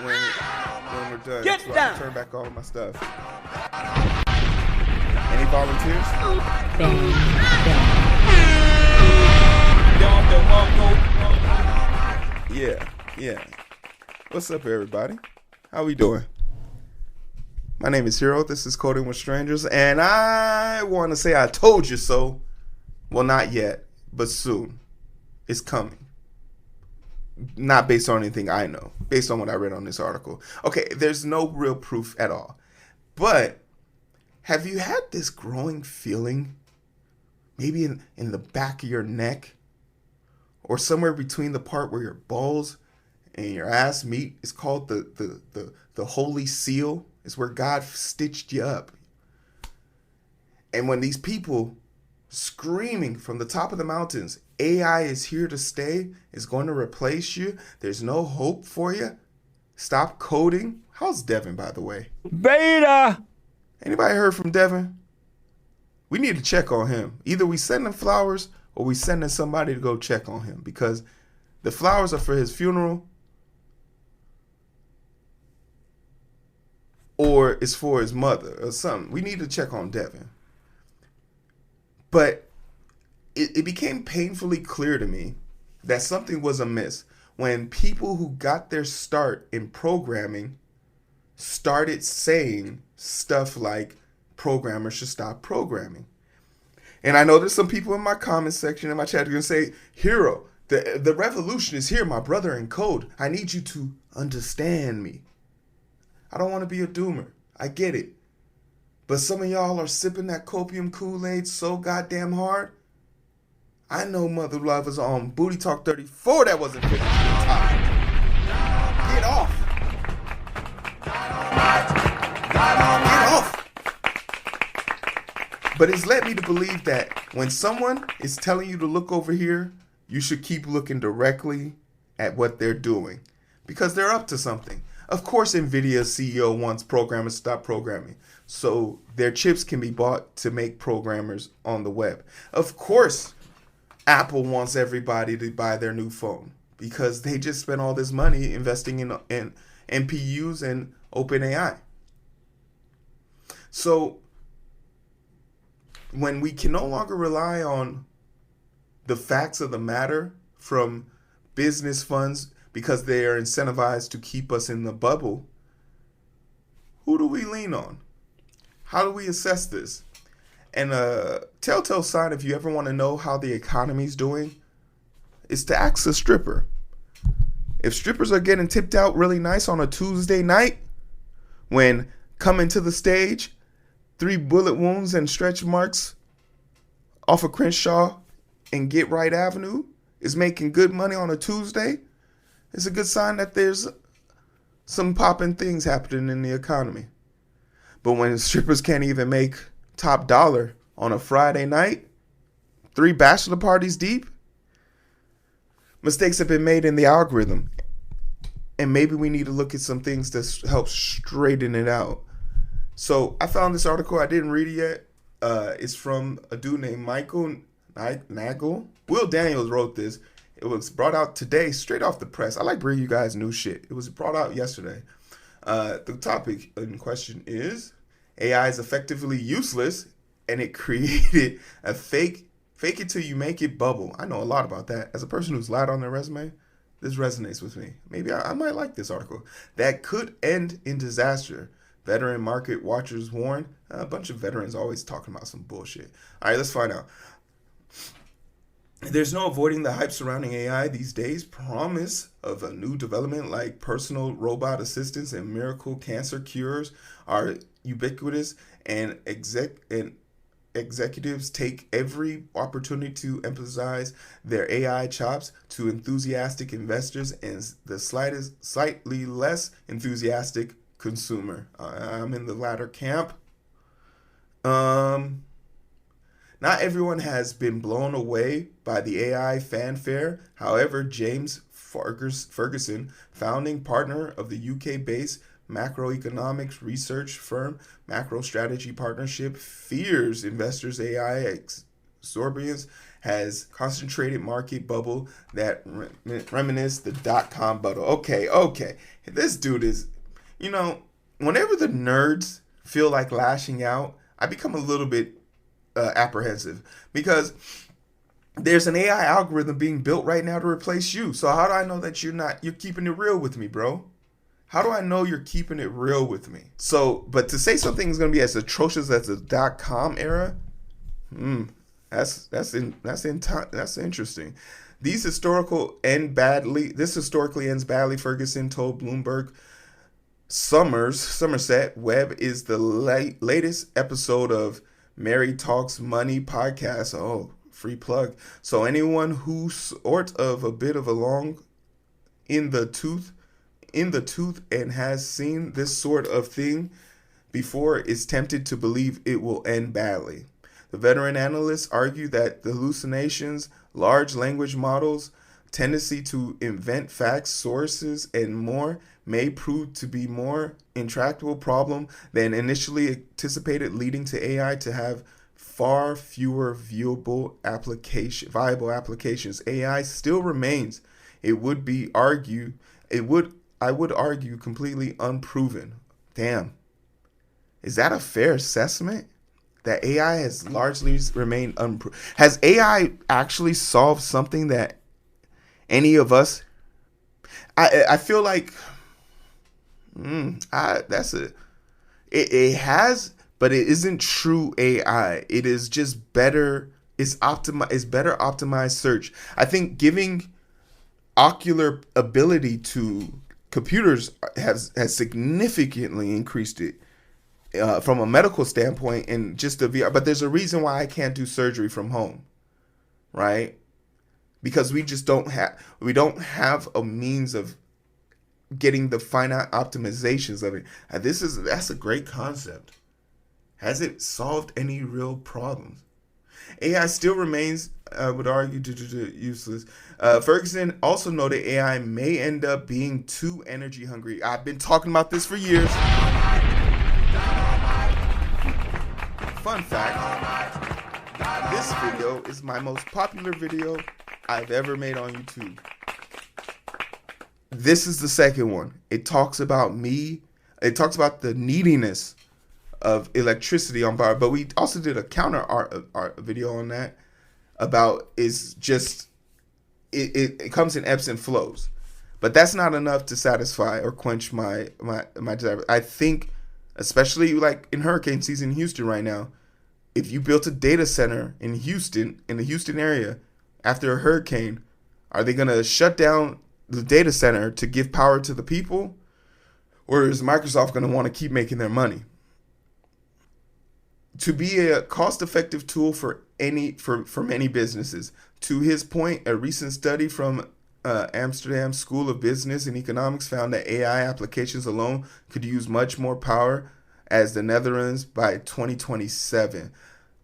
when we're done. Get so down. I can turn back all of my stuff. Any volunteers? Bang, Yeah. What's up, everybody? How we doing? My name is Hero. This is Coding with Strangers, and I want to say I told you so. Well, not yet, but soon. It's coming. Not based on anything I know, based on what I read on this article. Okay, there's no real proof at all. But have you had this growing feeling, maybe in the back of your neck, or somewhere between the part where your balls and your ass meet? It's called the Holy Seal. It's where God stitched you up. And when these people screaming from the top of the mountains, AI is here to stay, is going to replace you, there's no hope for you, stop coding. How's Devin, by the way? Beta! Anybody heard from Devin? We need to check on him. Either we send him flowers or we sending somebody to go check on him, because the flowers are for his funeral or it's for his mother or something. We need to check on Devin. But it became painfully clear to me that something was amiss when people who got their start in programming started saying stuff like programmers should stop programming. And I know there's some people in my comment section in my chat who are going to say, Hero, the revolution is here, my brother in code. I need you to understand me. I don't want to be a doomer. I get it. But some of y'all are sipping that copium Kool-Aid so goddamn hard. I know mother lovers on Booty Talk 34 that wasn't fit to the top. Get off. Get off. But it's led me to believe that when someone is telling you to look over here, you should keep looking directly at what they're doing, because they're up to something. Of course, NVIDIA's CEO wants programmers to stop programming so their chips can be bought to make programmers on the web. Of course, Apple wants everybody to buy their new phone because they just spent all this money investing in NPUs and OpenAI. So when we can no longer rely on the facts of the matter from business funds because they are incentivized to keep us in the bubble, who do we lean on? How do we assess this? And a telltale sign, if you ever want to know how the economy's doing, is to ask a stripper. If strippers are getting tipped out really nice on a Tuesday night, when coming to the stage, 3 bullet wounds and stretch marks off of Crenshaw and Get Right Avenue is making good money on a Tuesday, it's a good sign that there's some popping things happening in the economy. But when strippers can't even make top dollar on a Friday night, 3 bachelor parties deep, mistakes have been made in the algorithm. And maybe we need to look at some things to help straighten it out. So I found this article. I didn't read it yet. It's from a dude named Michael Nagel. Will Daniels wrote this. It was brought out today, straight off the press. I like bringing you guys new shit. It was brought out yesterday. The topic in question is AI is effectively useless, and it created a fake it till you make it bubble. I know a lot about that. As a person who's lied on their resume, this resonates with me. Maybe I might like this article. That could end in disaster. Veteran market watchers warn. A bunch of veterans always talking about some bullshit. All right, let's find out. There's no avoiding the hype surrounding AI these days. Promise of a new development like personal robot assistants and miracle cancer cures are ubiquitous, and executives take every opportunity to emphasize their AI chops to enthusiastic investors and the slightly less enthusiastic consumer. I'm in the latter camp. Not everyone has been blown away by the AI fanfare. However, James Ferguson, founding partner of the UK-based macroeconomics research firm Macro Strategy Partnership, fears investors' AI exuberance has concentrated market bubble that reminisce the dot-com bubble. Okay. This dude is, whenever the nerds feel like lashing out, I become a little bit apprehensive because there's an AI algorithm being built right now to replace you. So how do I know that you're keeping it real with me, bro? How do I know you're keeping it real with me? So, but to say something is going to be as atrocious as the .com era, that's interesting. This historically ends badly, Ferguson told Bloomberg. Somerset Webb is the latest episode of Mary Talks Money podcast. Oh, free plug. So anyone who's sort of a bit of a long in the tooth and has seen this sort of thing before is tempted to believe it will end badly. The veteran analysts argue that the hallucinations, large language models, tendency to invent facts, sources, and more may prove to be more intractable problem than initially anticipated, leading to AI to have far fewer viable applications. AI still remains, I would argue, completely unproven. Damn. Is that a fair assessment? That AI has largely remained unproven. Has AI actually solved something that any of us? I feel like it has, but it isn't true AI. It is just better. It's better optimized search. I think giving ocular ability to computers has significantly increased it from a medical standpoint and just a VR. But there's a reason why I can't do surgery from home, right? Because we don't have a means of getting the finite optimizations of it. That's a great concept. Has it solved any real problems? AI still remains, I would argue, useless. Ferguson also noted AI may end up being too energy hungry. I've been talking about this for years. Fun fact, this video is my most popular video I've ever made on YouTube. This is the second one. It talks about me. It talks about the neediness of electricity on power. But we also did a counter art video on that about it comes in ebbs and flows. But that's not enough to satisfy or quench my desire. I think, especially like in hurricane season in Houston right now, if you built a data center in Houston, in the Houston area, after a hurricane, are they going to shut down the data center to give power to the people? Or is Microsoft going to want to keep making their money? To be a cost-effective tool for many businesses. To his point, a recent study from Amsterdam School of Business and Economics found that AI applications alone could use much more power as the Netherlands by 2027.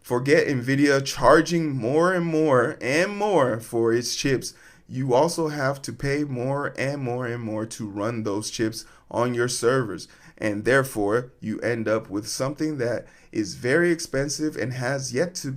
Forget NVIDIA charging more and more for its chips. You also have to pay more and more to run those chips on your servers. And therefore, you end up with something that is very expensive and has yet to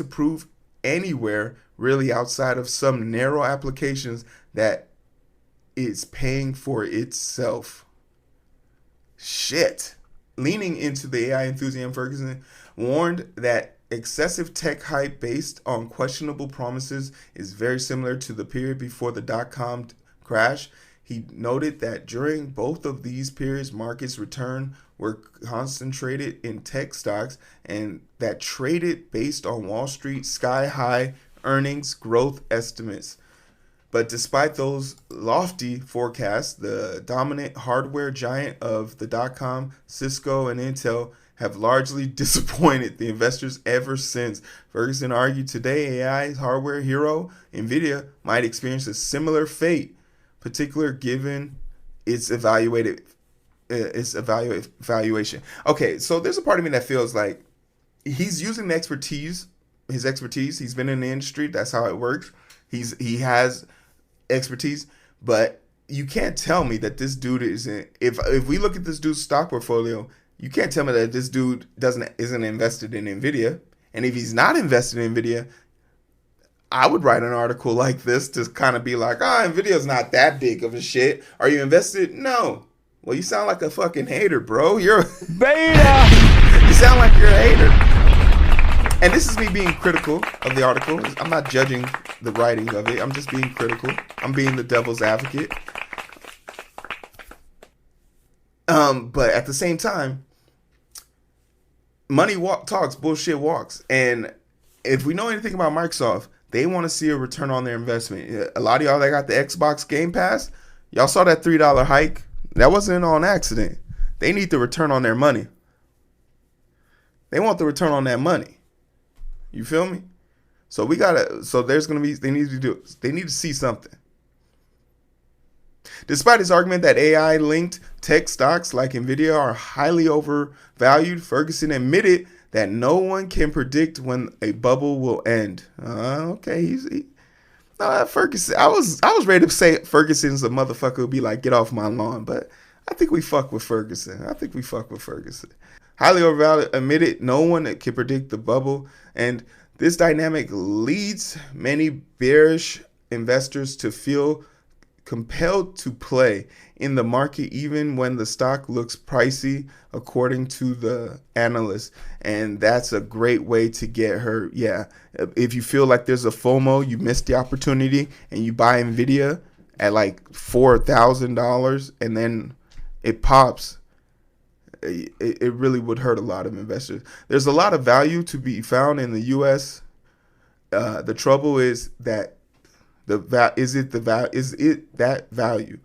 prove anywhere really outside of some narrow applications that is paying for itself. Shit. Leaning into the AI enthusiast, Ferguson warned that excessive tech hype based on questionable promises is very similar to the period before the dot-com crash. He noted that during both of these periods, markets return were concentrated in tech stocks and that traded based on Wall Street sky-high earnings growth estimates. But despite those lofty forecasts, the dominant hardware giant of the dot-com, Cisco and Intel, have largely disappointed the investors ever since. Ferguson argued today AI's hardware hero, NVIDIA, might experience a similar fate, particularly given its evaluation. Okay, so there's a part of me that feels like he's using his expertise. He's been in the industry. That's how it works. He has expertise, but you can't tell me that this dude isn't. If we look at this dude's stock portfolio, you can't tell me that this dude isn't invested in NVIDIA. And if he's not invested in NVIDIA, I would write an article like this to kind of be like, Nvidia's not that big of a shit. Are you invested? No. Well, you sound like a fucking hater, bro. You're beta. You sound like you're a hater. And this is me being critical of the article. I'm not judging the writing of it. I'm just being critical. I'm being the devil's advocate. But at the same time, money talks, bullshit walks. And if we know anything about Microsoft, they want to see a return on their investment. A lot of y'all that got the Xbox Game Pass, y'all saw that $3 hike. That wasn't on accident. They need the return on their money. They want the return on that money. You feel me? So there's going to be, they need to see something. Despite his argument that AI-linked tech stocks like Nvidia are highly overvalued, Ferguson admitted that no one can predict when a bubble will end. Okay, Ferguson. I was ready to say Ferguson's a motherfucker who'd be like, get off my lawn, but I think we fuck with Ferguson. Highly overvalued, admitted no one can predict the bubble, and this dynamic leads many bearish investors to feel compelled to play in the market even when the stock looks pricey, according to the analyst. And that's a great way to get hurt. Yeah, if you feel like there's a FOMO, you missed the opportunity, and you buy Nvidia at like $4,000 and then it pops, it really would hurt a lot of investors. There's a lot of value to be found in the U.S. The trouble is that is it that value?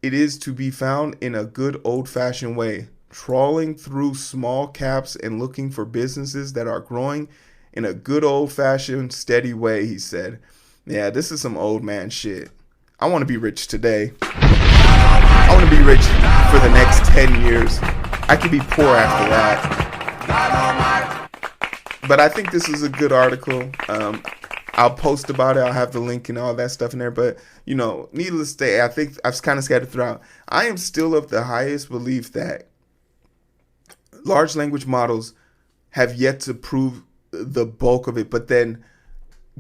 It is to be found in a good old-fashioned way, trawling through small caps and looking for businesses that are growing in a good old-fashioned steady way, he said. Yeah, this is some old man shit. I want to be rich today. I want to be rich for the next 10 years. I could be poor after that. But I think this is a good article. I'll post about it. I'll have the link and all that stuff in there. But, needless to say, I think I've kind of scattered throughout. I am still of the highest belief that large language models have yet to prove the bulk of it. But then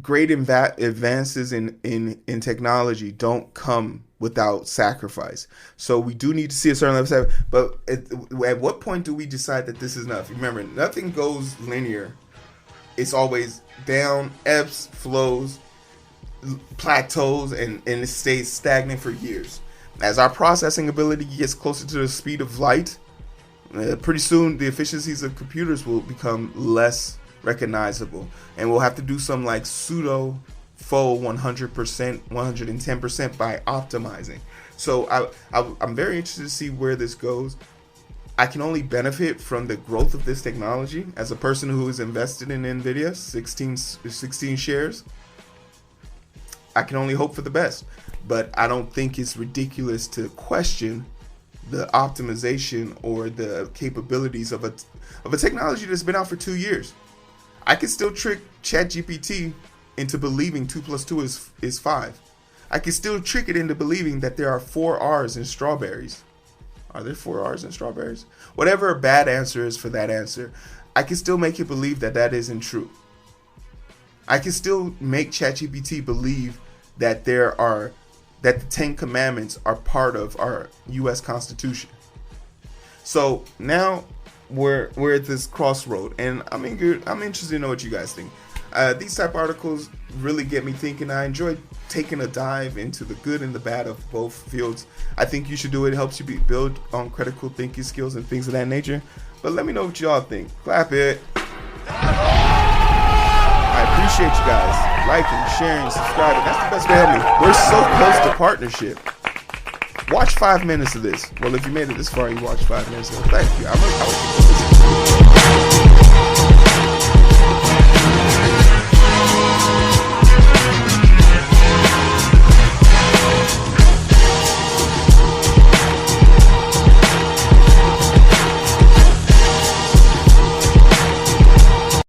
great advances in technology don't come without sacrifice. So we do need to see a certain level of sacrifice. But at what point do we decide that this is enough? Remember, nothing goes linear. It's always down, ebbs, flows, plateaus, and it stays stagnant for years. As our processing ability gets closer to the speed of light, pretty soon the efficiencies of computers will become less recognizable, and we'll have to do some like pseudo full 100%, 110% by optimizing. So I'm very interested to see where this goes. I can only benefit from the growth of this technology as a person who is invested in Nvidia, 16 shares. I can only hope for the best, but I don't think it's ridiculous to question the optimization or the capabilities of a technology that's been out for 2 years. I can still trick ChatGPT into believing 2 + 2 is 5. I can still trick it into believing that there are 4 R's in strawberries. Are there 4 R's in strawberries? Whatever a bad answer is for that answer, I can still make it believe that that isn't true. I can still make ChatGPT believe that that the 10 Commandments are part of our U.S. Constitution. So now we're at this crossroad, and I'm interested to know what you guys think. These type of articles really get me thinking. I enjoy taking a dive into the good and the bad of both fields. I think you should do it. It helps you build on critical thinking skills and things of that nature. But let me know what y'all think. Clap it. I appreciate you guys liking, sharing, subscribing. That's the best way to help me. We're so close to partnership. Watch 5 minutes of this. Well, if you made it this far, you watched 5 minutes of it. Thank you.